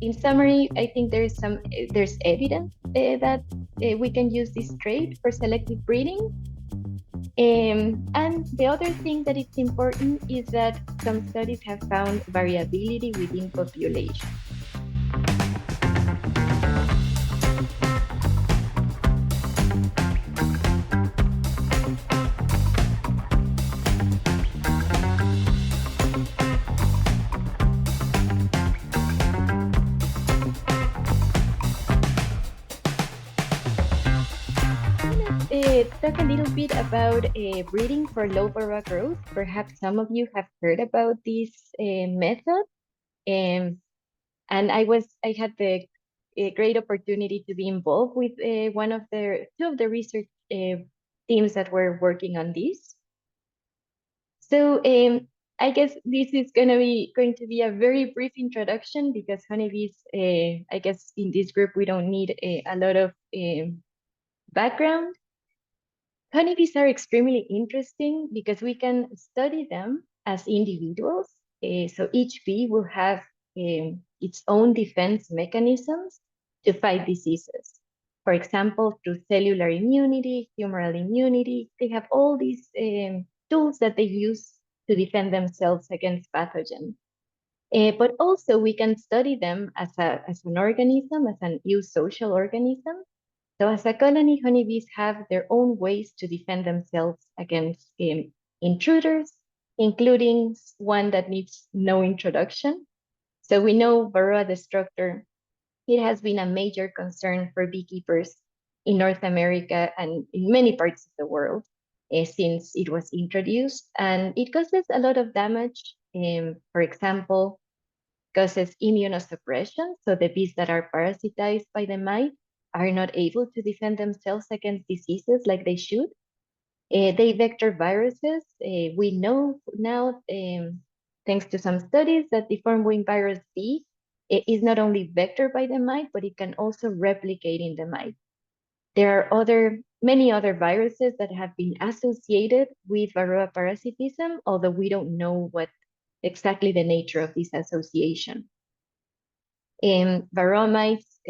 in summary, I think there's evidence that we can use this trait for selective breeding. And the other thing that it's important is that some studies have found variability within populations. Talk a little bit about breeding for low Varroa growth. Perhaps some of you have heard about this method. Um, and I had the great opportunity to be involved with two of the research teams that were working on this. So I guess this is going to be a very brief introduction because honeybees. I guess in this group we don't need a lot of background. Honeybees are extremely interesting because we can study them as individuals. So each bee will have its own defense mechanisms to fight diseases. For example, through cellular immunity, humoral immunity, they have all these tools that they use to defend themselves against pathogens. But also we can study them as an organism, as an eusocial organism. So as a colony, honeybees have their own ways to defend themselves against intruders, including one that needs no introduction. So we know Varroa destructor, it has been a major concern for beekeepers in North America and in many parts of the world since it was introduced. And it causes a lot of damage. For example, causes immunosuppression. So the bees that are parasitized by the mite are not able to defend themselves against diseases like they should. They vector viruses. We know now, thanks to some studies, that deformed wing virus B is not only vectored by the mite, but it can also replicate in the mite. There are many other viruses that have been associated with Varroa parasitism, although we don't know what exactly the nature of this association. Varroa mites,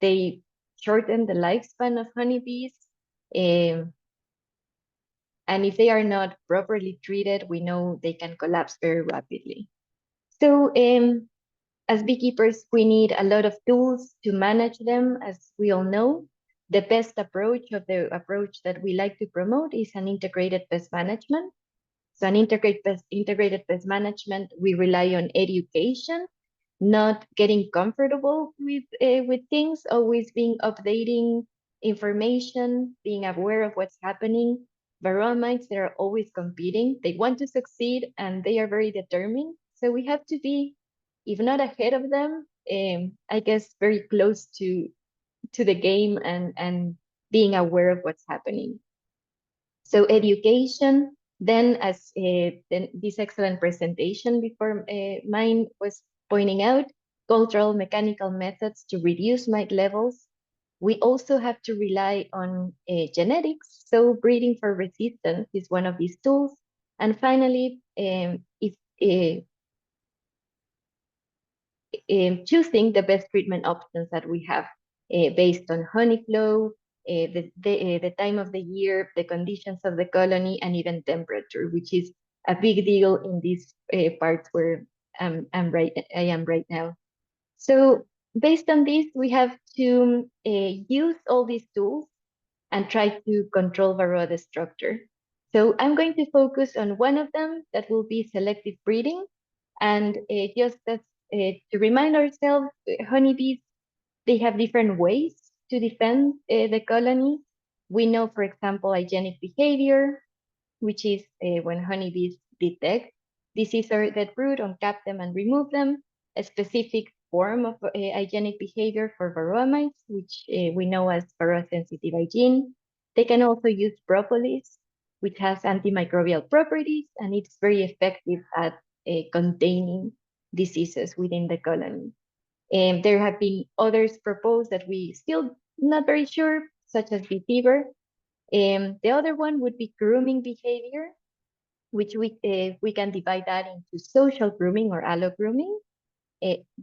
they shorten the lifespan of honeybees. And if they are not properly treated, we know they can collapse very rapidly. So as beekeepers, we need a lot of tools to manage them, as we all know. The best approach that we like to promote is an integrated pest management. So an integrated pest management, we rely on education, not getting comfortable with things, always being updating information, being aware of what's happening. Varroa mites, they're always competing. They want to succeed and they are very determined. So we have to be, if not ahead of them, I guess very close to the game and being aware of what's happening. So education, then as this excellent presentation before mine was pointing out, cultural mechanical methods to reduce mite levels. We also have to rely on genetics. So breeding for resistance is one of these tools. And finally, choosing the best treatment options that we have based on honey flow, the time of the year, the conditions of the colony, and even temperature, which is a big deal in these parts where I am right now. So based on this, we have to use all these tools and try to control Varroa destructor. So I'm going to focus on one of them that will be selective breeding. And just as to remind ourselves, honeybees, they have different ways to defend the colony. We know, for example, hygienic behavior, which is when honeybees detect disease or dead brood, uncap them and remove them. A specific form of hygienic behavior for Varroa mites, which we know as Varroa sensitive hygiene. They can also use propolis, which has antimicrobial properties, and it's very effective at containing diseases within the colony. And there have been others proposed that we still not very sure, such as bee fever. The other one would be grooming behavior, which we can divide that into social grooming or allo grooming.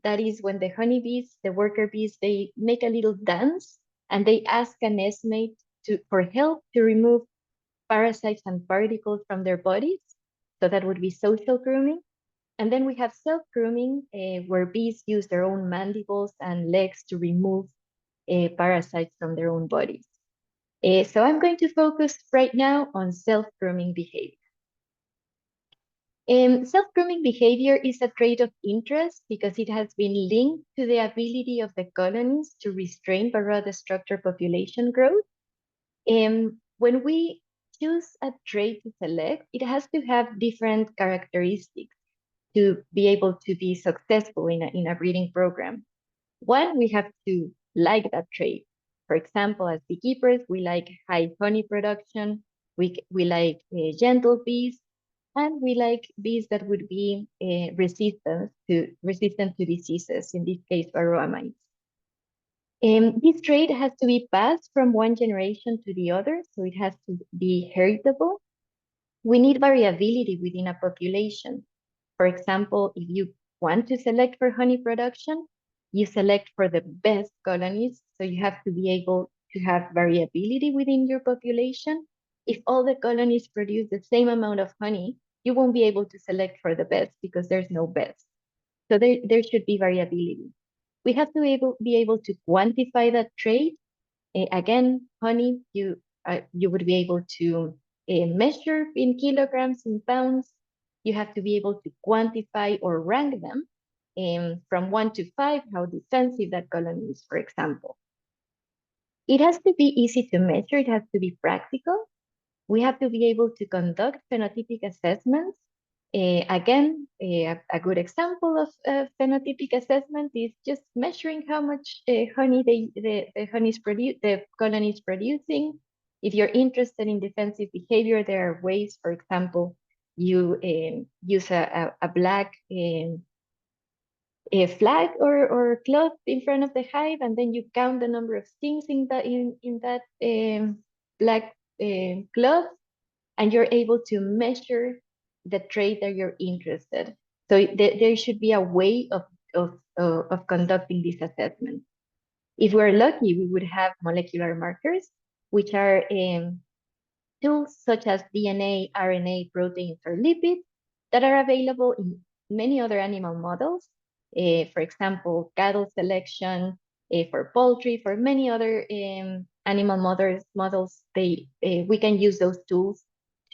That is when the honeybees, the worker bees, they make a little dance and they ask an estimate for help to remove parasites and particles from their bodies. So that would be social grooming. And then we have self-grooming, where bees use their own mandibles and legs to remove parasites from their own bodies. So I'm going to focus right now on self-grooming behavior. Self-grooming behavior is a trait of interest because it has been linked to the ability of the colonies to restrain Varroa destructor population growth. When we choose a trait to select, it has to have different characteristics to be able to be successful in a breeding program. One, we have to like that trait. For example, as beekeepers, we like high honey production, we like gentle bees, and we like bees that would be resistant to diseases, in this case, Varroa mites. This trait has to be passed from one generation to the other, so it has to be heritable. We need variability within a population. For example, if you want to select for honey production, you select for the best colonies, so you have to be able to have variability within your population. If all the colonies produce the same amount of honey, you won't be able to select for the best because there's no best. So there should be variability. We have to be able to quantify that trait. Again, honey, you would be able to measure in kilograms, in pounds. You have to be able to quantify or rank them from 1 to 5, how defensive that colony is, for example. It has to be easy to measure. It has to be practical. We have to be able to conduct phenotypic assessments. Again, a good example of phenotypic assessment is just measuring how much honey the colony is producing. If you're interested in defensive behavior, there are ways. For example, you use a black a flag or cloth in front of the hive, and then you count the number of stings in that black cloth, and you're able to measure the trait that you're interested. So there should be a way of conducting this assessment. If we're lucky, we would have molecular markers, which are tools such as DNA, RNA, proteins, or lipids that are available in many other animal models. For example, cattle selection, for poultry, for many other animal models, we can use those tools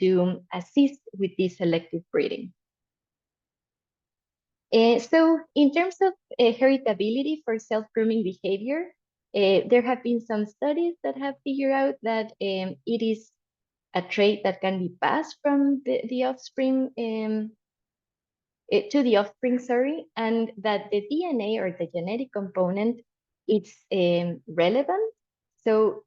to assist with this selective breeding. So in terms of heritability for self-grooming behavior, there have been some studies that have figured out that it is a trait that can be passed from the offspring to the offspring, and that the DNA or the genetic component is relevant. So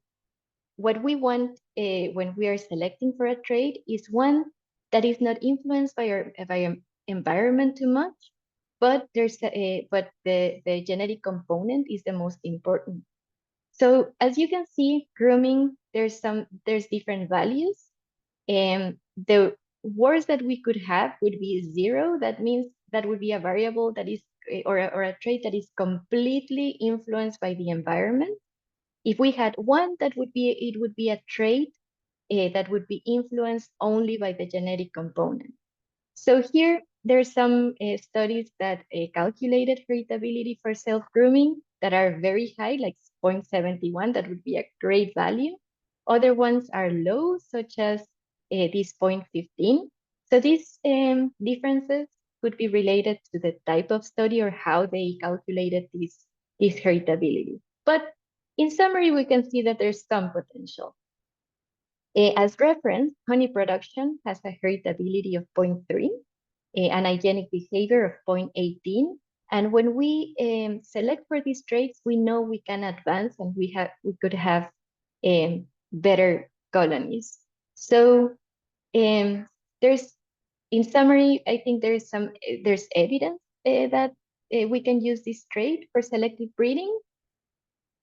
what we want when we are selecting for a trait is one that is not influenced by our environment too much, but the genetic component is the most important. So as you can see, grooming, there's different values. The worst that we could have would be 0. That means that would be a variable that is, or a trait that is completely influenced by the environment. If we had 1, it would be a trait that would be influenced only by the genetic component. So here, there's some studies that calculated heritability for self-grooming that are very high, like 0.71, that would be a great value. Other ones are low, such as this 0.15. So these differences could be related to the type of study or how they calculated this heritability. But in summary, we can see that there's some potential. As reference, honey production has a heritability of 0.3, an hygienic behavior of 0.18. And when we select for these traits, we know we can advance and we could have better colonies. So there's, in summary, I think there's evidence that we can use this trait for selective breeding.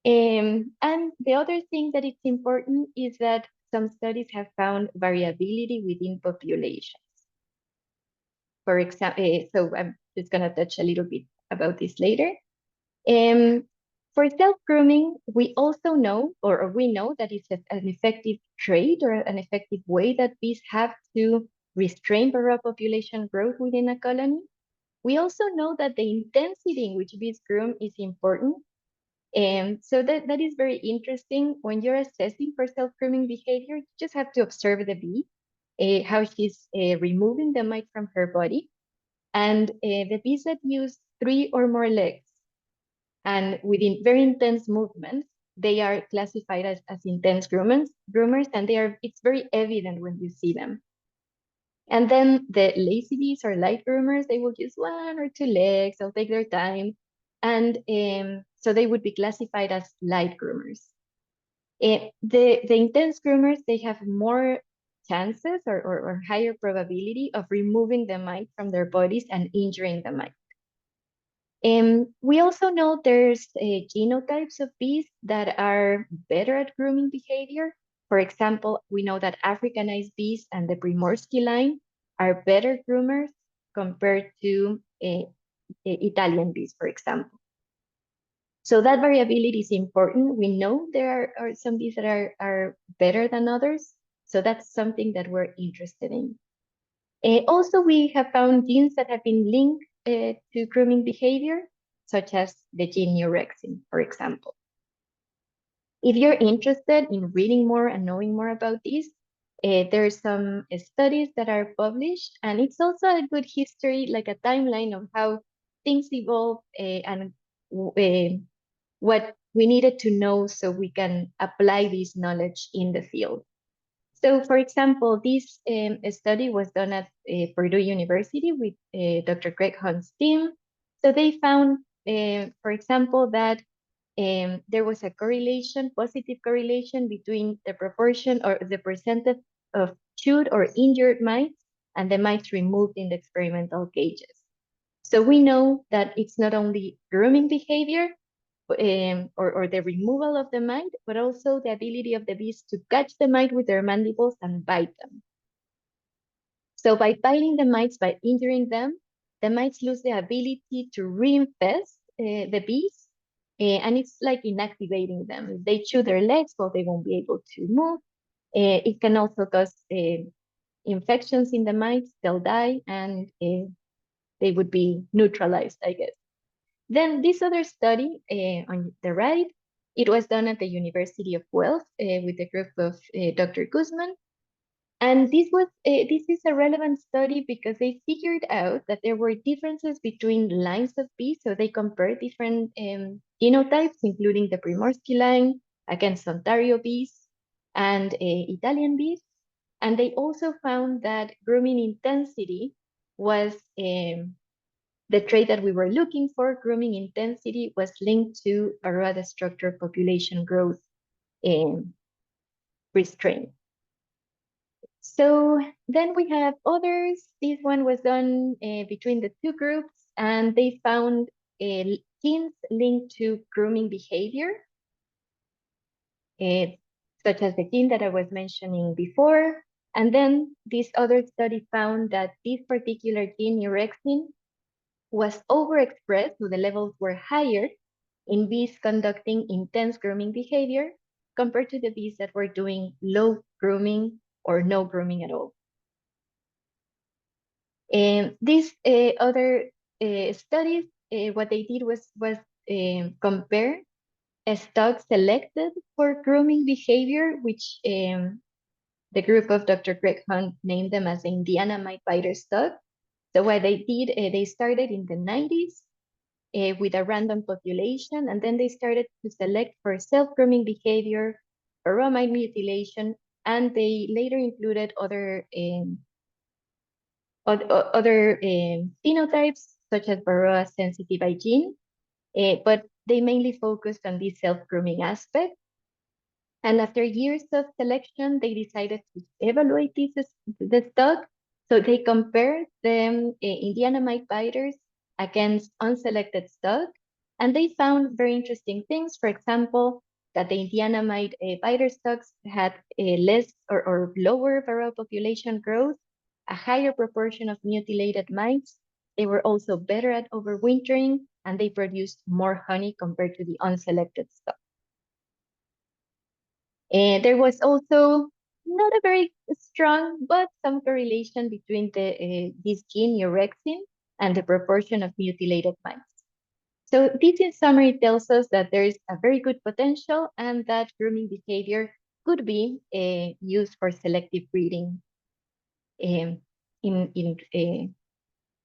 And the other thing that it's important is that some studies have found variability within populations. For example, so I'm just going to touch a little bit about this later. For self-grooming, we also know, or we know that it's an effective trait or an effective way that bees have to restrain Varroa population growth within a colony. We also know that the intensity in which bees groom is important. And so that is very interesting. When you're assessing for self-grooming behavior, you just have to observe the bee, how she's removing the mite from her body. And the bees that use 3 or more legs and within very intense movements, they are classified as intense groomers, and it's very evident when you see them. And then the lazy bees or light groomers, they will use 1 or 2 legs, they'll take their time. And so they would be classified as light groomers. The intense groomers, they have more chances or higher probability of removing the mite from their bodies and injuring the mite. We also know there's genotypes of bees that are better at grooming behavior. For example, we know that Africanized bees and the Primorsky line are better groomers compared to Italian bees, for example. So that variability is important. We know there are some bees that are better than others. So that's something that we're interested in. Also, we have found genes that have been linked to grooming behavior, such as the gene neurexin, for example. If you're interested in reading more and knowing more about this, there are some studies that are published, and it's also a good history, like a timeline of how things evolve and what we needed to know so we can apply this knowledge in the field. So, for example, this study was done at Purdue University with Dr. Greg Hunt's team. So they found, for example, that there was a correlation, positive correlation between the proportion or the percentage of chewed or injured mites and the mites removed in the experimental cages. So we know that it's not only grooming behavior, or the removal of the mite, but also the ability of the bees to catch the mite with their mandibles and bite them. So by biting the mites, by injuring them, the mites lose the ability to reinfest the bees, and it's like inactivating them. If they chew their legs, well, they won't be able to move. It can also cause infections in the mites, they'll die, and they would be neutralized, I guess. Then this other study on the right, it was done at the University of Guelph with a group of Dr. Guzman. And this is a relevant study because they figured out that there were differences between lines of bees. So they compared different genotypes, including the Primorsky line against Ontario bees and Italian bees. And they also found that grooming intensity was the trait that we were looking for. Grooming intensity was linked to Varroa destructor population growth restraint. So then we have others. This one was done between the two groups, and they found genes linked to grooming behavior, such as the gene that I was mentioning before. And then this other study found that this particular gene, neurexin, was overexpressed, so the levels were higher in bees conducting intense grooming behavior compared to the bees that were doing low grooming or no grooming at all. And these other studies, what they did was compare stocks selected for grooming behavior, which the group of Dr. Greg Hunt named them as the Indiana Mite-Biter stock. So what they did, they started in the 90s with a random population, and then they started to select for self-grooming behavior, Varroa mite mutilation, and they later included other phenotypes, such as Varroa sensitive hygiene, but they mainly focused on this self-grooming aspect. And after years of selection, they decided to evaluate the stock. So they compared the Indiana Mite-Biters against unselected stock, and they found very interesting things. For example, that the Indiana Mite-Biter stocks had less or lower Varroa population growth, a higher proportion of mutilated mites. They were also better at overwintering and they produced more honey compared to the unselected stock. And there was also not a very strong, but some correlation between this gene, urexin, and the proportion of mutilated mice. So this in summary tells us that there is a very good potential and that grooming behavior could be used for selective breeding um,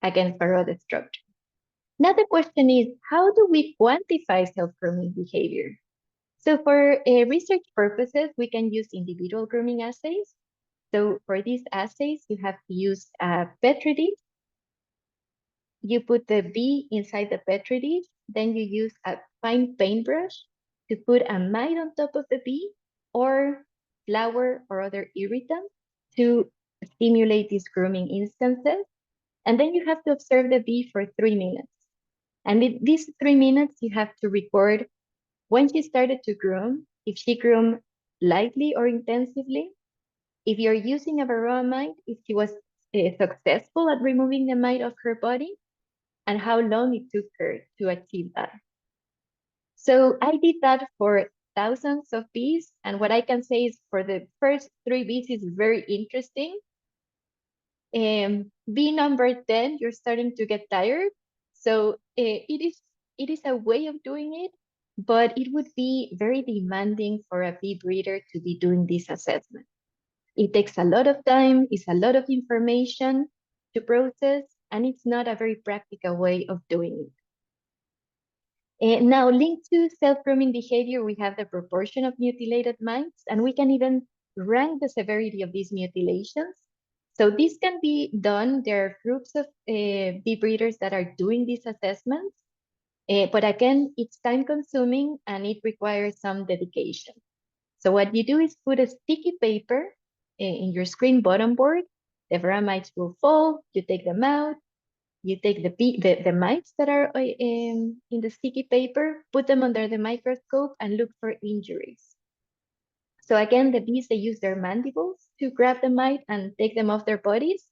against Varroa destruction. Now the question is, how do we quantify self-grooming behavior? So for research purposes, we can use individual grooming assays. So for these assays, you have to use a Petri dish. You put the bee inside the Petri dish, then you use a fine paintbrush to put a mite on top of the bee or flour or other irritant to stimulate these grooming instances. And then you have to observe the bee for 3 minutes. And in these 3 minutes, you have to record when she started to groom, if she groomed lightly or intensively, if you're using a Varroa mite, if she was successful at removing the mite of her body, and how long it took her to achieve that. So I did that for thousands of bees, and what I can say is for the first 3 bees is very interesting. Bee number 10, you're starting to get tired. So it is a way of doing it, but it would be very demanding for a bee breeder to be doing this assessment. It takes a lot of time, it's a lot of information to process, and it's not a very practical way of doing it. Now, linked to self-grooming behavior, we have the proportion of mutilated mites, and we can even rank the severity of these mutilations. So this can be done. There are groups of bee breeders that are doing these assessments, but again, it's time-consuming and it requires some dedication. So what you do is put a sticky paper in your screen bottom board. The Varroa mites will fall. You take them out. You take the mites that are in the sticky paper, put them under the microscope, and look for injuries. So again, the bees, they use their mandibles to grab the mite and take them off their bodies.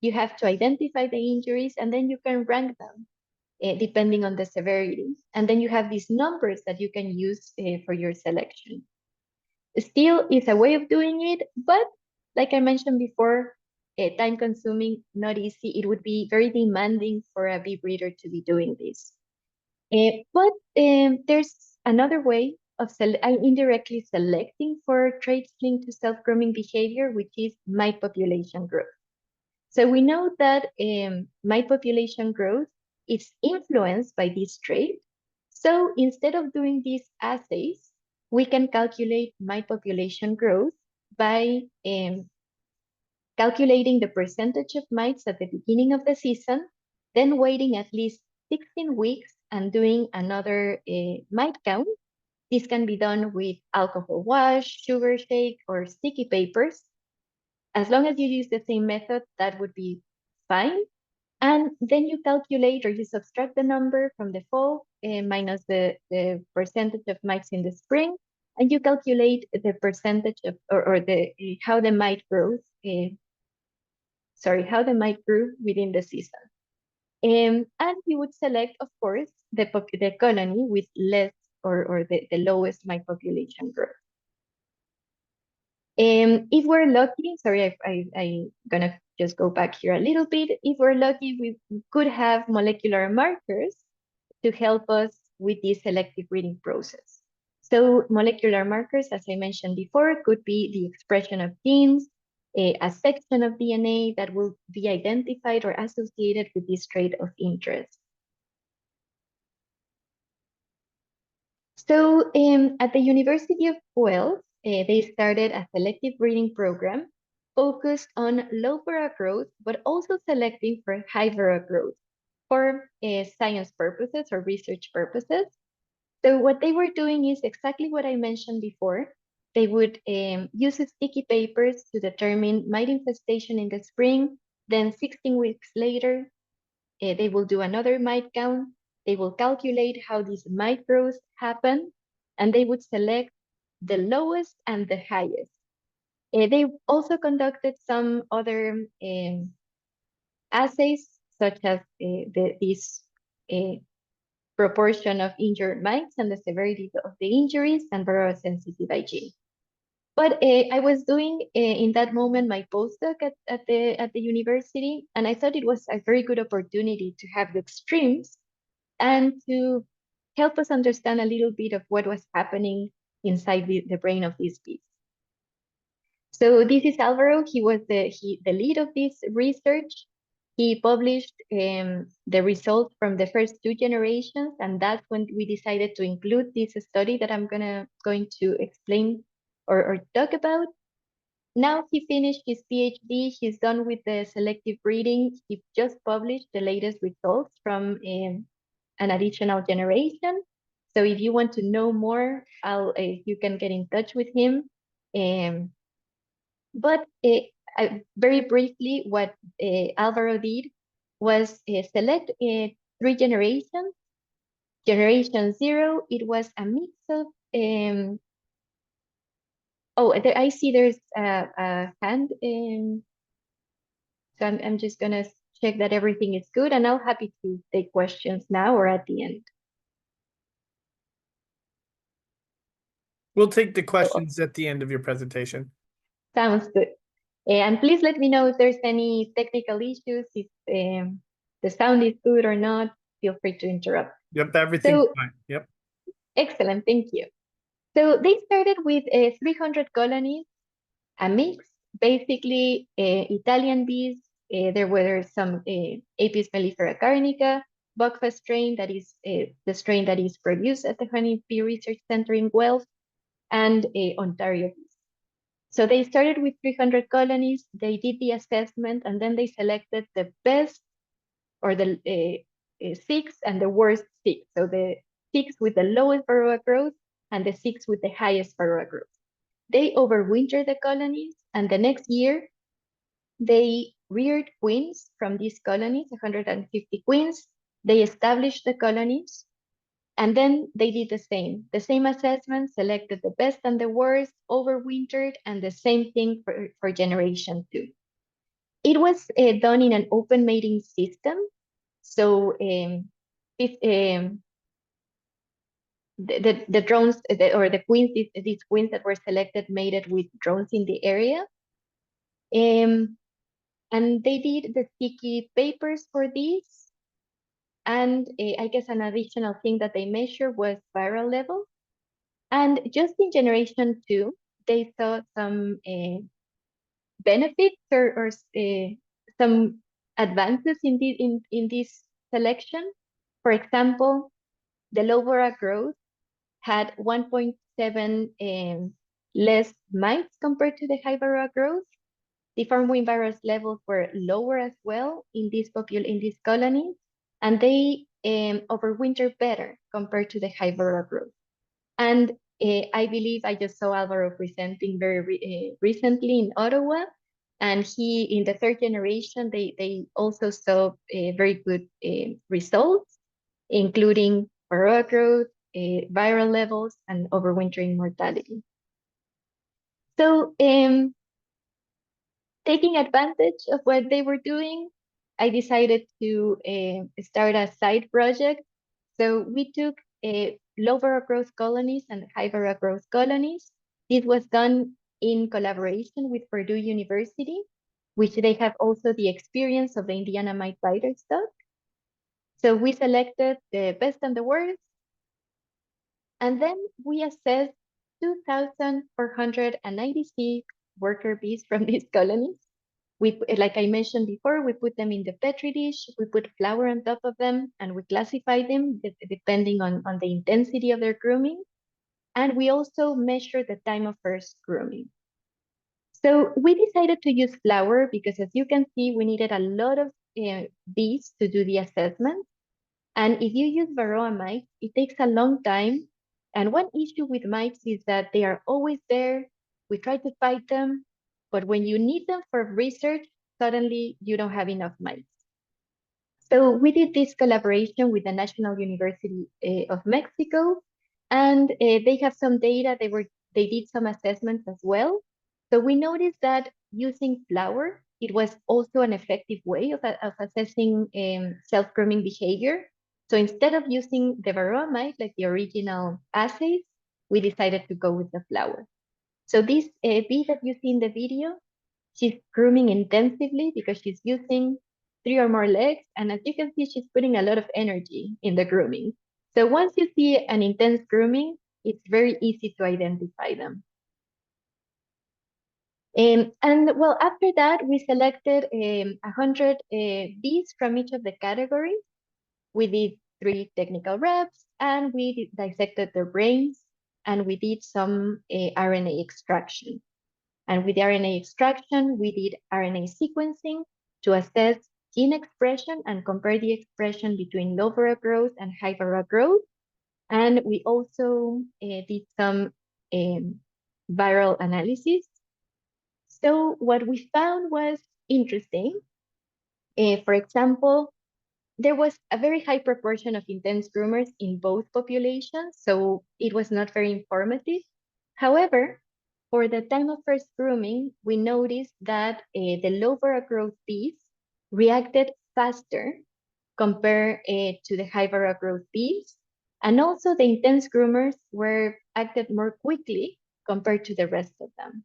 You have to identify the injuries, and then you can rank them depending on the severity. And then you have these numbers that you can use for your selection. Still, it's a way of doing it, but like I mentioned before, time consuming, not easy. It would be very demanding for a bee breeder to be doing this. But there's another way of indirectly selecting for traits linked to self-grooming behavior, which is mite population growth. So we know that mite population growth is influenced by this trait. So instead of doing these assays, we can calculate mite population growth by calculating the percentage of mites at the beginning of the season, then waiting at least 16 weeks and doing another mite count. This can be done with alcohol wash, sugar shake, or sticky papers. As long as you use the same method, that would be fine. And then you calculate or you subtract the number from the fall minus the percentage of mites in the spring, and you calculate the percentage of, or the how the mite grows, how the mite grew within the season. And you would select, of course, the colony with less or the lowest mite population growth. If we're lucky, sorry, I'm gonna just go back here a little bit. If we're lucky, we could have molecular markers to help us with this selective breeding process. So molecular markers, as I mentioned before, could be the expression of genes, a section of DNA that will be identified or associated with this trait of interest. So at the University of Guelph, they started a selective breeding program focused on low Varroa growth, but also selecting for high Varroa growth for science purposes or research purposes. So what they were doing is exactly what I mentioned before. They would use sticky papers to determine mite infestation in the spring. Then 16 weeks later, they will do another mite count. They will calculate how these mite growths happen, and they would select the lowest and the highest. They also conducted some other assays, such as these proportion of injured mites and the severity of the injuries, and Varroa sensitive hygiene. But I was doing in that moment my postdoc at the university, and I thought it was a very good opportunity to have the extremes and to help us understand a little bit of what was happening inside the brain of these bees. So this is Alvaro. He was the lead of this research. He published the results from the first 2 generations, and that's when we decided to include this study that I'm going to explain or talk about. Now he finished his PhD. He's done with the selective breeding. He just published the latest results from an additional generation. So if you want to know more, you can get in touch with him. But very briefly, what Alvaro did was select 3 generations. Generation 0, it was a mix of I see there's a hand. So I'm just gonna check that everything is good, and I'm happy to take questions now or at the end. We'll take the questions at the end of your presentation. Sounds good. And please let me know if there's any technical issues, if the sound is good or not. Feel free to interrupt. Yep, everything's fine. Yep. Excellent, thank you. So they started with 300 colonies, a mix, basically Italian bees. There were some Apis mellifera carnica, Buckfast strain, that is the strain that is produced at the Honeybee Research Center in Guelph, and Ontario bees. So they started with 300 colonies, they did the assessment, and then they selected the best, or the 6 and the worst 6. So the 6 with the lowest Varroa growth and the 6 with the highest Varroa growth. They overwintered the colonies, and the next year, they reared queens from these colonies, 150 queens. They established the colonies, and then they did the same assessment, selected the best and the worst, overwintered, and the same thing for generation 2. It was done in an open mating system. So the drones or the queens, these queens that were selected mated with drones in the area. And they did the sticky papers for these. And I guess an additional thing that they measured was viral level. And just in generation 2, they saw some benefits or some advances in this selection. For example, the low Varroa growth had 1.7 less mites compared to the high Varroa growth. The farmwing virus levels were lower as well in these colonies, and they overwinter better compared to the high Varroa growth. And I believe I just saw Alvaro presenting very recently in Ottawa, and in the 3rd generation, they also saw very good results, including Varroa growth, viral levels, and overwintering mortality. So taking advantage of what they were doing, I decided to start a side project. So we took low Varroa growth colonies and high Varroa growth colonies. This was done in collaboration with Purdue University, which they have also the experience of the Indiana Mite-Biter stock. So we selected the best and the worst, and then we assessed 2,496 worker bees from these colonies. Like I mentioned before, we put them in the Petri dish, we put flour on top of them, and we classify them depending on the intensity of their grooming. And we also measure the time of first grooming. So we decided to use flour because, as you can see, we needed a lot of bees to do the assessment. And if you use Varroa mites, it takes a long time. And one issue with mites is that they are always there. We try to fight them, but when you need them for research, suddenly you don't have enough mites. So we did this collaboration with the National University of Mexico, and they have some data. They did some assessments as well. So we noticed that using flour, it was also an effective way of assessing self-grooming behavior. So instead of using the Varroa mite, like the original assays, we decided to go with the flower. So this bee that you see in the video, she's grooming intensively because she's using 3 or more legs. And as you can see, she's putting a lot of energy in the grooming. So once you see an intense grooming, it's very easy to identify them. And well, after that, we selected 100 bees from each of the categories. We did 3 technical reps and we dissected their brains and we did some RNA extraction. And with the RNA extraction, we did RNA sequencing to assess gene expression and compare the expression between low Varroa growth and high Varroa growth. And we also did some viral analysis. So what we found was interesting. For example, there was a very high proportion of intense groomers in both populations, so it was not very informative. However, for the time of first grooming, we noticed that the low Varroa growth bees reacted faster compared to the high Varroa growth bees, and also the intense groomers were acted more quickly compared to the rest of them.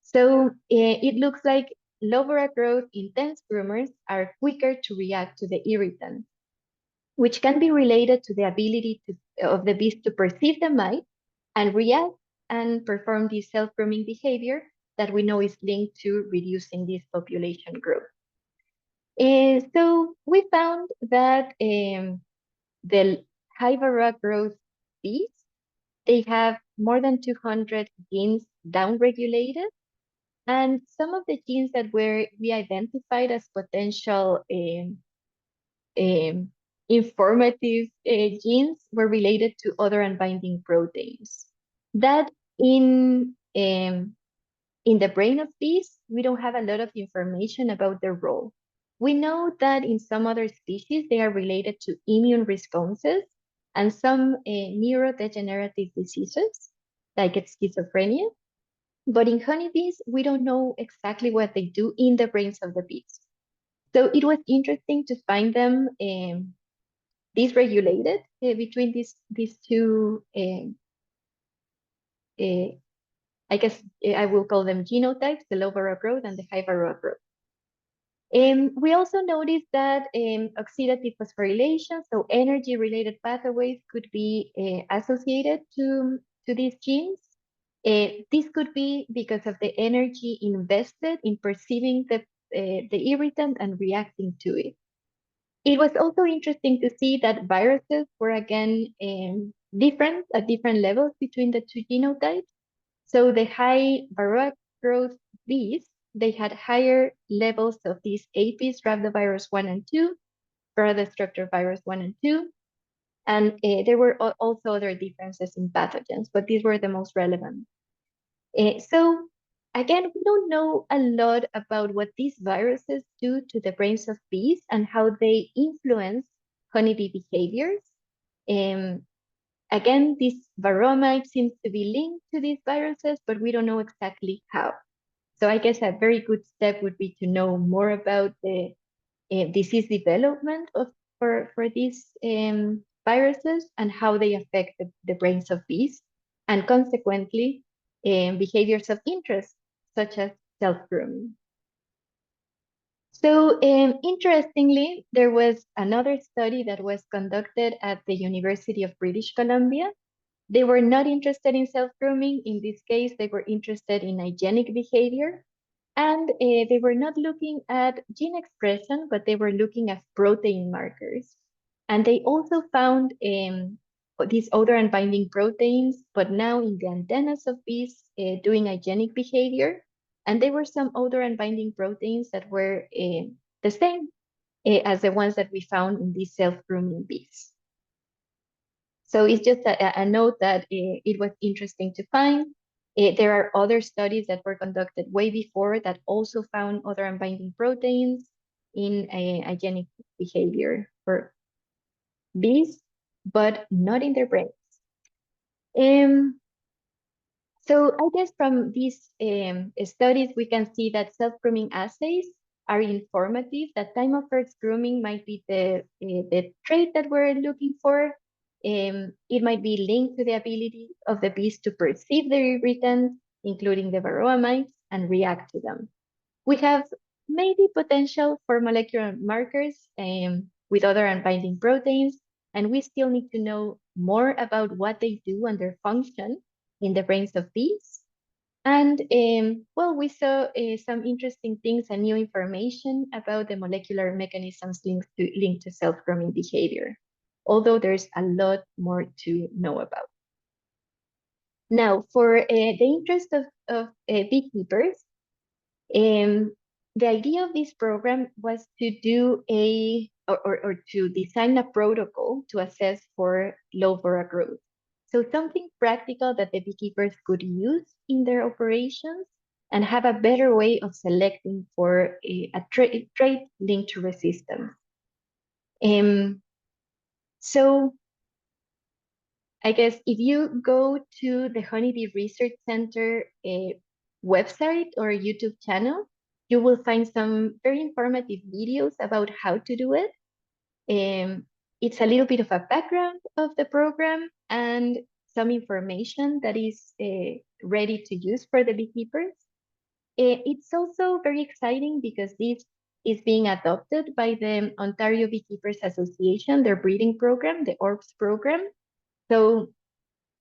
So it looks like low Varroa growth intense groomers are quicker to react to the irritant, which can be related to the ability of the bees to perceive the mite and react and perform this self-grooming behavior that we know is linked to reducing this population growth. So we found that the high Varroa growth bees, they have more than 200 genes downregulated, and some of the genes that we identified as potential um, informative genes were related to odorant-binding proteins. That in the brain of bees, we don't have a lot of information about their role. We know that in some other species, they are related to immune responses and some neurodegenerative diseases, like schizophrenia. But in honeybees, we don't know exactly what they do in the brains of the bees. So it was interesting to find them dysregulated between these two, I guess I will call them genotypes, the low Varroa growth and the high Varroa growth. We also noticed that oxidative phosphorylation, so energy-related pathways, could be associated to these genes. This could be because of the energy invested in perceiving the irritant and reacting to it. It was also interesting to see that viruses were again different at different levels between the two genotypes. So the high Varroa growth bees, they had higher levels of these APs, rhabdovirus 1 and 2, Varroa-destructor virus 1 and 2, and there were also other differences in pathogens, but these were the most relevant. So again, we don't know a lot about what these viruses do to the brains of bees and how they influence honeybee behaviors. Again, this Varroa mite seems to be linked to these viruses, but we don't know exactly how. So I guess a very good step would be to know more about the disease development for these viruses and how they affect the brains of bees, and consequently behaviors of interest, such as self-grooming. So interestingly, there was another study that was conducted at the University of British Columbia. They were not interested in self-grooming. In this case, they were interested in hygienic behavior. And they were not looking at gene expression, but they were looking at protein markers. And they also found these odorant-binding proteins, but now in the antennas of bees doing hygienic behavior. And there were some odorant-binding proteins that were the same as the ones that we found in these self-grooming bees. So it's just a note that it was interesting to find. There are other studies that were conducted way before that also found odorant-binding proteins in hygienic behavior for bees, but not in their brains. So I guess from these studies, we can see that self-grooming assays are informative. That time of first grooming might be the trait that we're looking for. It might be linked to the ability of the bees to perceive the irritants, including the Varroa mites, and react to them. We have maybe potential for molecular markers with odorant-binding proteins, and we still need to know more about what they do and their function in the brains of bees. And well, we saw some interesting things and new information about the molecular mechanisms linked to self-grooming behavior, although there's a lot more to know about. Now, for the interest of beekeepers, the idea of this program was to do or to design a protocol to assess for low Varroa growth. So something practical that the beekeepers could use in their operations and have a better way of selecting for a trait linked to resistance. So I guess if you go to the Honeybee Research Center website or YouTube channel, you will find some very informative videos about how to do it. It's a little bit of a background of the program and some information that is ready to use for the beekeepers. It's also very exciting because this is being adopted by the Ontario Beekeepers Association, their breeding program, the ORPS program. So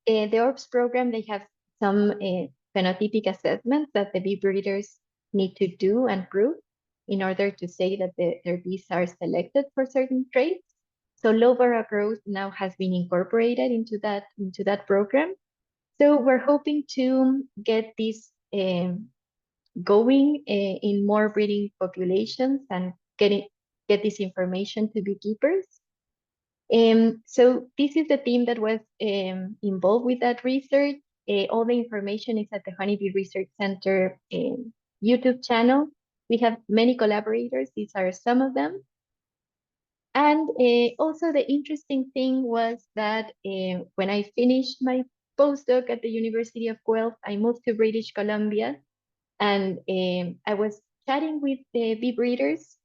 the ORPS program, they have some phenotypic assessments that the bee breeders need to do and prove in order to say that their bees are selected for certain traits. So low Varroa growth now has been incorporated into that program. So we're hoping to get this going in more breeding populations and get this information to beekeepers. So this is the team that was involved with that research. All the information is at the Honeybee Research Center YouTube channel. We have many collaborators. These are some of them. And also the interesting thing was that when I finished my postdoc at the University of Guelph, I moved to British Columbia, and I was chatting with the bee breeders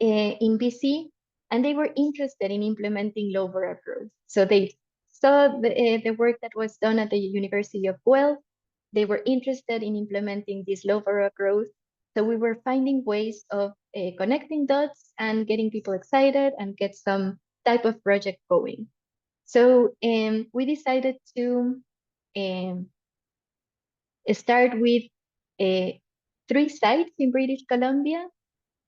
in BC, and they were interested in implementing low Varroa growth. So they saw the work that was done at the University of Guelph. They were interested in implementing this low Varroa growth. So we were finding ways of connecting dots and getting people excited and get some type of project going. So we decided to start with 3 sites in British Columbia,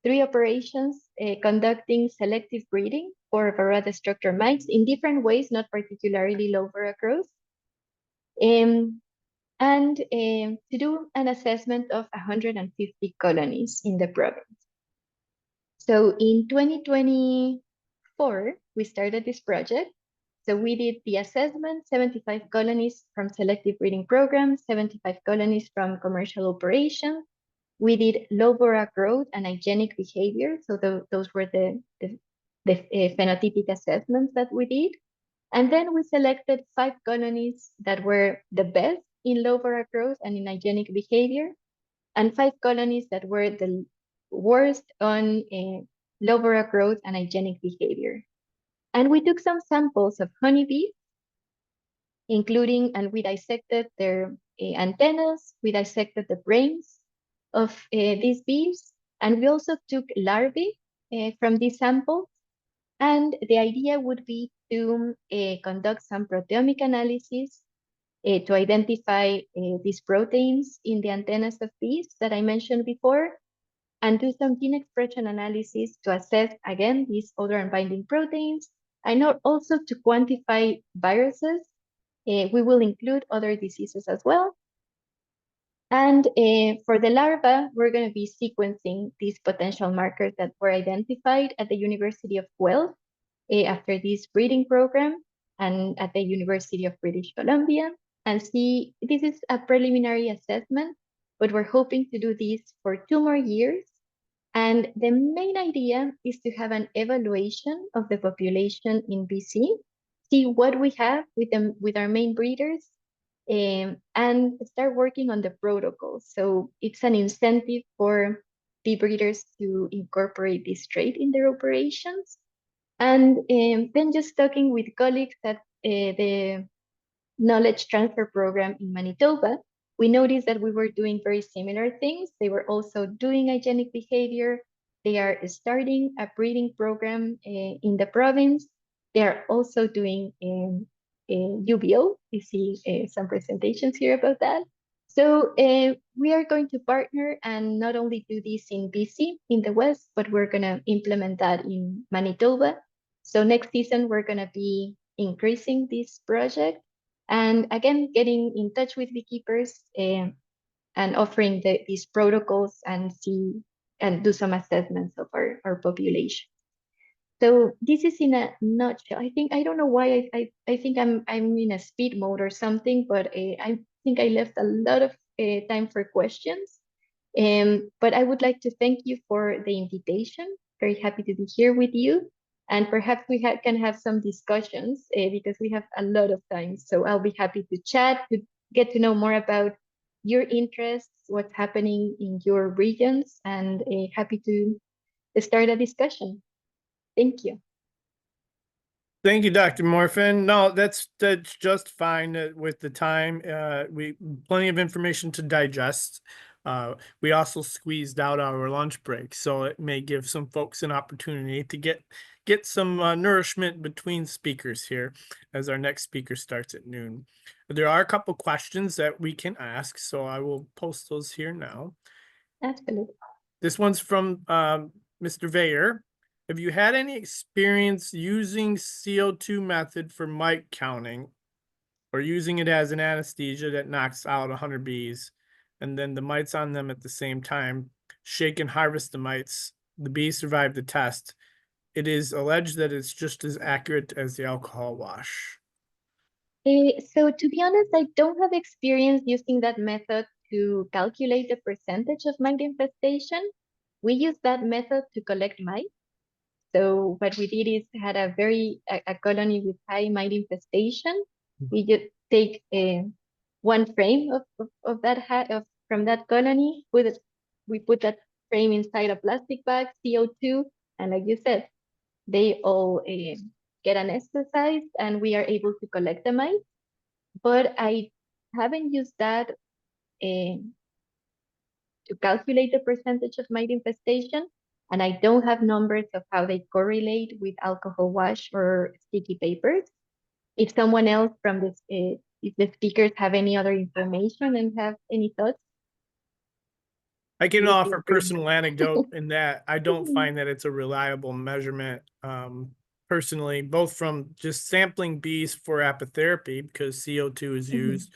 3 operations conducting selective breeding for Varroa destructor mites in different ways, not particularly low Varroa growth, and to do an assessment of 150 colonies in the province. So in 2024, we started this project. So we did the assessment, 75 colonies from selective breeding programs, 75 colonies from commercial operations. We did low Varroa growth and hygienic behavior. So those were the phenotypic assessments that we did. And then we selected 5 colonies that were the best in low Varroa growth and in hygienic behavior, and 5 colonies that were the worst on low Varroa growth and hygienic behavior. And we took some samples of honeybees, including, and we dissected their antennas, we dissected the brains of these bees, and we also took larvae from these samples. And the idea would be to conduct some proteomic analysis to identify these proteins in the antennas of bees that I mentioned before, and do some gene expression analysis to assess, again, these odorant-binding proteins, and also to quantify viruses. We will include other diseases as well. And for the larva, we're going to be sequencing these potential markers that were identified at the University of Guelph after this breeding program and at the University of British Columbia, and see, this is a preliminary assessment, but we're hoping to do this for 2 more years. And the main idea is to have an evaluation of the population in BC, see what we have with our main breeders, and start working on the protocol. So it's an incentive for bee breeders to incorporate this trait in their operations. And then just talking with colleagues at the knowledge transfer program in Manitoba, we noticed that we were doing very similar things. They were also doing hygienic behavior. They are starting a breeding program in the province. They are also doing UBO. We see some presentations here about that. So we are going to partner and not only do this in BC in the West, but we're going to implement that in Manitoba. So next season, we're going to be increasing this project and again, getting in touch with beekeepers and offering these protocols and see and do some assessments of our population. So this is in a nutshell. I think I don't know why I think I'm in a speed mode or something, but I think I left a lot of time for questions. But I would like to thank you for the invitation. Very happy to be here with you. And perhaps we can have some discussions because we have a lot of time. So I'll be happy to chat, to get to know more about your interests, what's happening in your regions, and happy to start a discussion. Thank you. Thank you, Dr. Morfin. No, that's just fine with the time. We plenty of information to digest. We also squeezed out our lunch break, so it may give some folks an opportunity to get some nourishment between speakers here as our next speaker starts at noon. There are a couple questions that we can ask, so I will post those here now. Absolutely. This one's from Mr. Vayer. Have you had any experience using CO2 method for mite counting or using it as an anesthesia that knocks out 100 bees and then the mites on them at the same time, shake and harvest the mites? The bees survive the test. It is alleged that it's just as accurate as the alcohol wash. So to be honest, I don't have experience using that method to calculate the percentage of mite infestation. We use that method to collect mites. So what we did is had a colony with high mite infestation. We just take one frame of that from that colony. We put that frame inside a plastic bag, CO2, and like you said, they all get anesthetized, and we are able to collect the mites. But I haven't used that to calculate the percentage of mite infestation. And I don't have numbers of how they correlate with alcohol wash or sticky papers. If someone else from this, if the speakers have any other information and have any thoughts. I can offer a personal anecdote in that I don't find that it's a reliable measurement personally, both from just sampling bees for apitherapy, because CO2 is used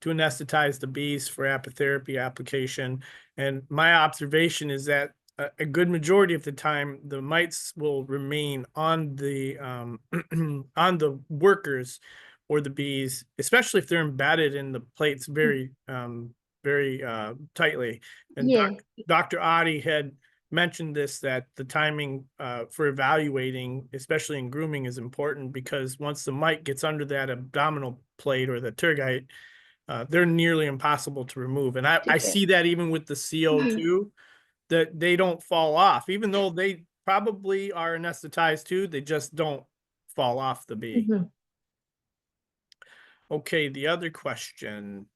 to anesthetize the bees for apitherapy application. And my observation is that a good majority of the time, the mites will remain on the on the workers or the bees, especially if they're embedded in the plates very tightly. And Yeah. Dr. Adi had mentioned this, that the timing for evaluating, especially in grooming, is important, because once the mite gets under that abdominal plate or the tergite, they're nearly impossible to remove. And I see that even with the CO2, that they don't fall off, even though they probably are anesthetized too, they just don't fall off the bee. Okay, the other question.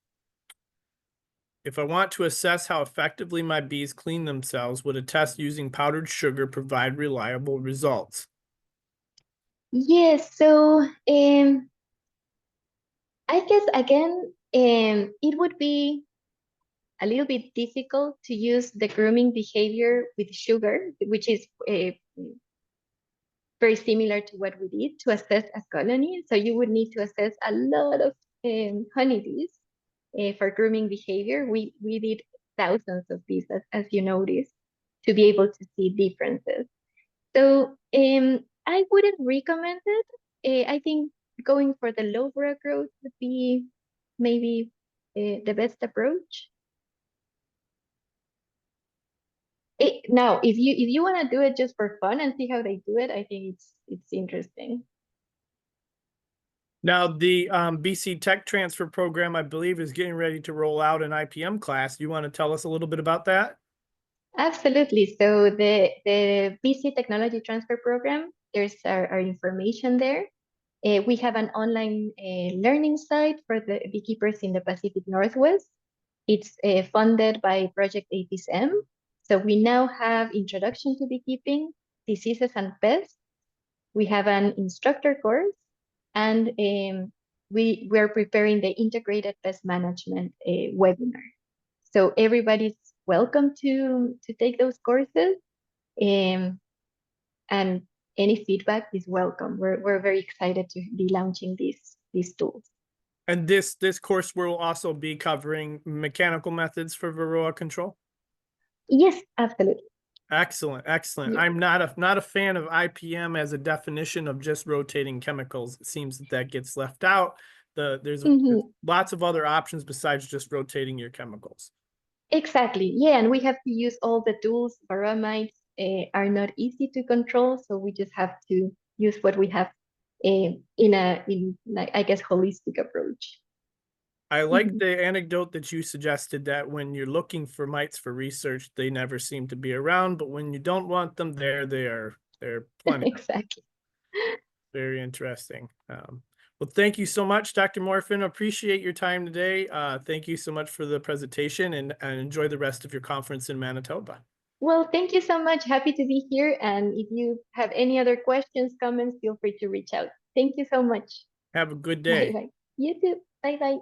If I want to assess how effectively my bees clean themselves, would a test using powdered sugar provide reliable results? Yes, so I guess again, it would be a little bit difficult to use the grooming behavior with sugar, which is very similar to what we did to assess a colony. So you would need to assess a lot of honeybees for grooming behavior. We did thousands of bees, as you noticed, to be able to see differences. So I wouldn't recommend it. I think going for the low Varroa growth would be maybe the best approach. Now, if you want to do it just for fun and see how they do it, I think it's interesting. Now, the BC Tech Transfer Program, I believe, is getting ready to roll out an IPM class. Do you want to tell us a little bit about that? Absolutely. So the BC Technology Transfer Program, there's our information there. We have an online learning site for the beekeepers in the Pacific Northwest. It's funded by Project APSM. So we now have Introduction to Beekeeping, Diseases and Pests. We have an instructor course, and we're preparing the Integrated Pest Management webinar. So everybody's welcome to take those courses, and any feedback is welcome. We're very excited to be launching these tools. And this course will also be covering mechanical methods for Varroa control? Yes, absolutely. Excellent, excellent. Yeah. I'm not a fan of IPM as a definition of just rotating chemicals. It seems that gets left out. There's lots of other options besides just rotating your chemicals. Exactly. Yeah, and we have to use all the tools. Varroa mites are not easy to control, so we just have to use what we have in like, I guess, holistic approach. I like the anecdote that you suggested that when you're looking for mites for research, they never seem to be around, but when you don't want them there, they're plenty. Exactly. Very interesting. Well, thank you so much, Dr. Morfin. Appreciate your time today. Thank you so much for the presentation, and enjoy the rest of your conference in Manitoba. Well, thank you so much. Happy to be here. And if you have any other questions, comments, feel free to reach out. Thank you so much. Have a good Bye day. bye. You too. Bye bye.